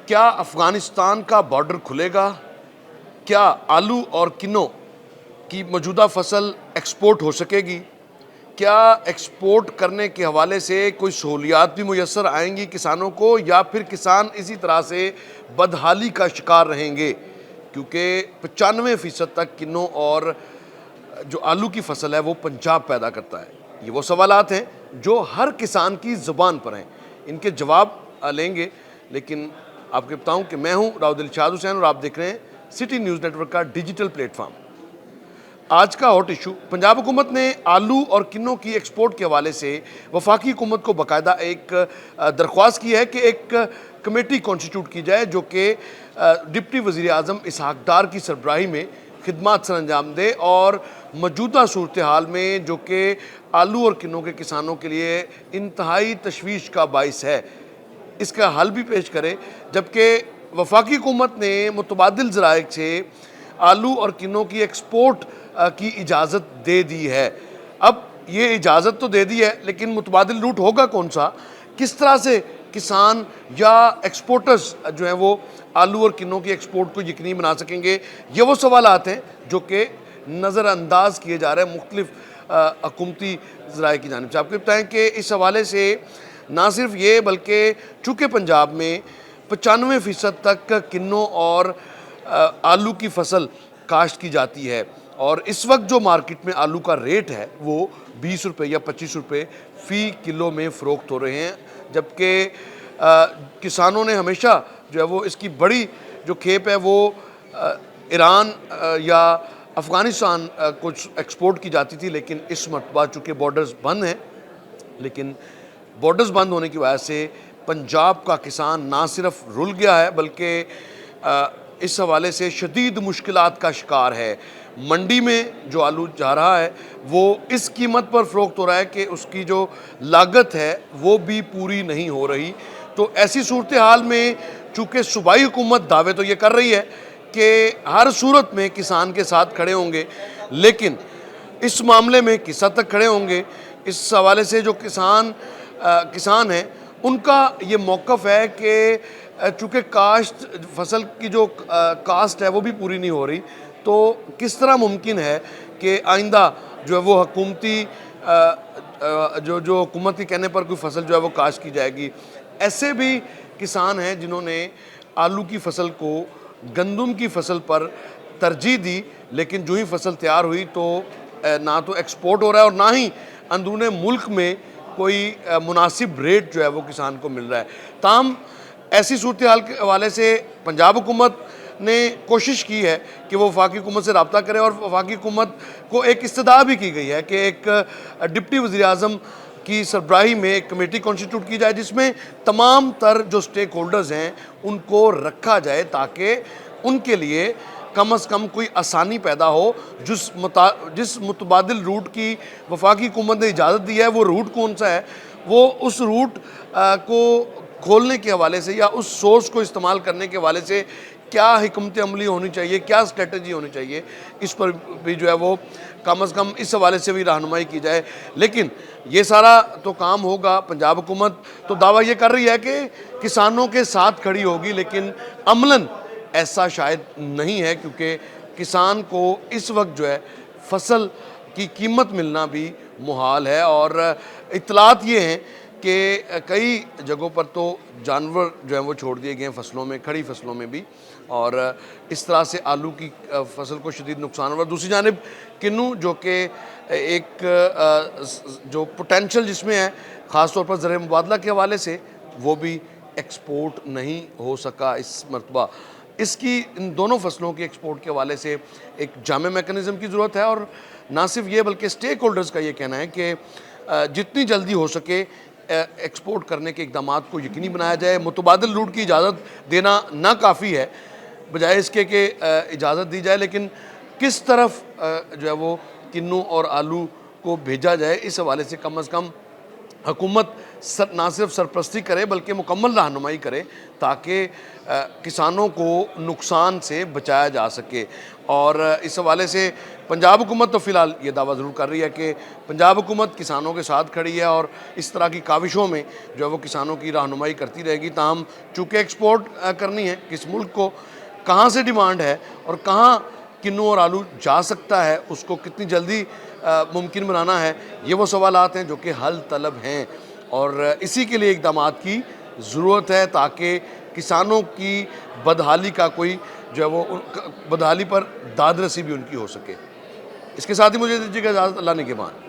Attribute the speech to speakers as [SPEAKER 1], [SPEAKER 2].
[SPEAKER 1] क्या अफ़गानिस्तान का बॉर्डर खुलेगा? क्या आलू और किन्नों की मौजूदा फसल एक्सपोर्ट हो सकेगी? क्या एक्सपोर्ट करने के हवाले से कोई सहूलियात भी मुयस्सर आएँगी किसानों को, या फिर किसान इसी तरह से बदहाली का शिकार रहेंगे? क्योंकि 95% तक किन्नों और जो आलू की फसल है वो पंजाब पैदा करता है। ये वो सवालात हैं जो हर किसान की ज़ुबान पर हैं। इनके जवाब लेंगे, लेकिन आपको बताऊं कि मैं हूं राव दिलशाद हुसैन और आप देख रहे हैं सिटी न्यूज़ नेटवर्क का डिजिटल प्लेटफॉर्म। आज का हॉट इशू, पंजाब हुकूमत ने आलू और किन्नों की एक्सपोर्ट के हवाले से वफाकी हुकूमत को बाकायदा एक दरख्वास्त की है कि एक कमेटी कॉन्स्टिट्यूट की जाए जो कि डिप्टी वज़ीर आज़म इसहाक डार की सरबराही में खिदमात सर अंजाम दे और मौजूदा सूरत हाल में जो कि आलू और किन्नों के किसानों के लिए इंतहाई तशवीश का बाइस है, इसका हल भी पेश करे। जबकि वफाकी हुकूमत ने मुतबादिल ज़राए से आलू और किन्नों की एक्सपोर्ट की इजाज़त दे दी है। अब ये इजाज़त तो दे दी है, लेकिन मुतबादिल रूट होगा कौन सा? किस तरह से किसान या एक्सपोर्टर्स जो हैं वो आलू और किन्नों की एक्सपोर्ट को यकीनी बना सकेंगे? ये वो सवाल आते हैं जो कि नज़रअंदाज किए जा रहे हैं मुख्तलिफ हुकूमती ज़राए की जानिब से। आपको बताएं कि इस हवाले से ना सिर्फ ये, बल्कि चूँकि पंजाब में 95% तक किन्नों और आलू की फसल काश्त की जाती है और इस वक्त जो मार्केट में आलू का रेट है वो 20 रुपये या 25 रुपये फ़ी किलो में फ़रोख्त हो रहे हैं। जबकि किसानों ने हमेशा जो है वो इसकी बड़ी जो खेप है वो ईरान या अफ़गानिस्तान कुछ एक्सपोर्ट की जाती थी, लेकिन इस मरतबा चूँकि बॉर्डर्स बंद हैं, लेकिन बॉर्डर्स बंद होने की वजह से पंजाब का किसान ना सिर्फ रुल गया है बल्कि इस हवाले से शदीद मुश्किलात का शिकार है। मंडी में जो आलू जा रहा है वो इस कीमत पर फ़रोख्त हो रहा है कि उसकी जो लागत है वो भी पूरी नहीं हो रही। तो ऐसी सूरत हाल में चूँकि सूबाई हुकूमत दावे तो ये कर रही है कि हर सूरत में किसान के साथ खड़े होंगे, लेकिन इस मामले में किस हद तक खड़े होंगे, इस हवाले से जो किसान हैं उनका ये मौक़िफ़ है कि चूँकि काश्त फसल की जो कास्ट है वो भी पूरी नहीं हो रही, तो किस तरह मुमकिन है कि आइंदा जो है वो हुकूमती जो हुकूमत के कहने पर कोई फसल जो है वो काश्त की जाएगी। ऐसे भी किसान हैं जिन्होंने आलू की फसल को गंदम की फसल पर तरजीह दी, लेकिन जो ही फसल तैयार हुई तो ना तो एक्सपोर्ट हो रहा है और ना ही अंदरूने मुल्क में कोई मुनासिब रेट जो है वो किसान को मिल रहा है। ताहम ऐसी सूरत हाल के हवाले से पंजाब हुकूमत ने कोशिश की है कि वो वफाकी हुकूमत से रब्ता करे और वफाकी हुकूमत को एक इस्तदा भी की गई है कि एक डिप्टी वज़ीर आज़म की सरबराही में एक कमेटी कॉन्स्टिट्यूट की जाए जिसमें तमाम तर जो स्टेक होल्डर्स हैं उनको रखा जाए ताकि उनके लिए कम से कम कोई आसानी पैदा हो। जिस मुतबादिल रूट की वफाकी हुकूमत ने इजाज़त दी है वो रूट कौन सा है, वो उस रूट को खोलने के हवाले से या उस सोर्स को इस्तेमाल करने के हवाले से क्या हिकमत अमली होनी चाहिए, क्या स्ट्रेटजी होनी चाहिए, इस पर भी जो है वो कम से कम इस हवाले से भी रहनुमाई की जाए। लेकिन ये सारा तो काम होगा, पंजाब हुकूमत तो दावा ये कर रही है कि किसानों के साथ खड़ी होगी, लेकिन अमलन ऐसा शायद नहीं है क्योंकि किसान को इस वक्त जो है फसल की कीमत मिलना भी मुहाल है। और इत्तलात ये हैं कि कई जगहों पर तो जानवर जो हैं वो छोड़ दिए गए हैं फसलों में, खड़ी फसलों में भी, और इस तरह से आलू की फसल को शदीद नुकसान हुआ। दूसरी जानिब किन्नू जो कि एक जो पोटेंशल जिसमें है ख़ास तौर पर ज़र मुबादला के हवाले से, वो भी एक्सपोर्ट नहीं हो सका इस मरतबा। इसकी इन दोनों फसलों की एक्सपोर्ट के हवाले से एक जामे मैकेनिज़्म की ज़रूरत है। और ना सिर्फ ये बल्कि स्टेक होल्डर्स का ये कहना है कि जितनी जल्दी हो सके एक्सपोर्ट करने के इक़दामात को यकीनी बनाया जाए। मुतबादिल रूट की इजाज़त देना ना काफ़ी है, बजाय इसके कि इजाज़त दी जाए, लेकिन किस तरफ जो है वो किन्नू और आलू को भेजा जाए, इस हवाले से कम हुकूमत ना सिर्फ सरपरस्ती करे बल्कि मुकम्मल रहनुमाई करे ताकि किसानों को नुकसान से बचाया जा सके। और इस हवाले से पंजाब हुकूमत तो फ़िलहाल ये दावा ज़रूर कर रही है कि पंजाब हुकूमत किसानों के साथ खड़ी है और इस तरह की काविशों में जो है वो किसानों की रहनुमाई करती रहेगी। ताहम चूँकि एक्सपोर्ट करनी है, किस मुल्क को कहाँ से डिमांड है और कहाँ किन्नू और आलू जा सकता है, उसको कितनी जल्दी मुमकिन बनाना है, ये वो सवालात हैं जो कि हल तलब हैं और इसी के लिए इक़दामात की ज़रूरत है ताकि किसानों की बदहाली का कोई जो है वो बदहाली पर दाद रसी भी उनकी हो सके। इसके साथ ही मुझे दीजिएगा इजाज़त, अल्लाह निगहबान।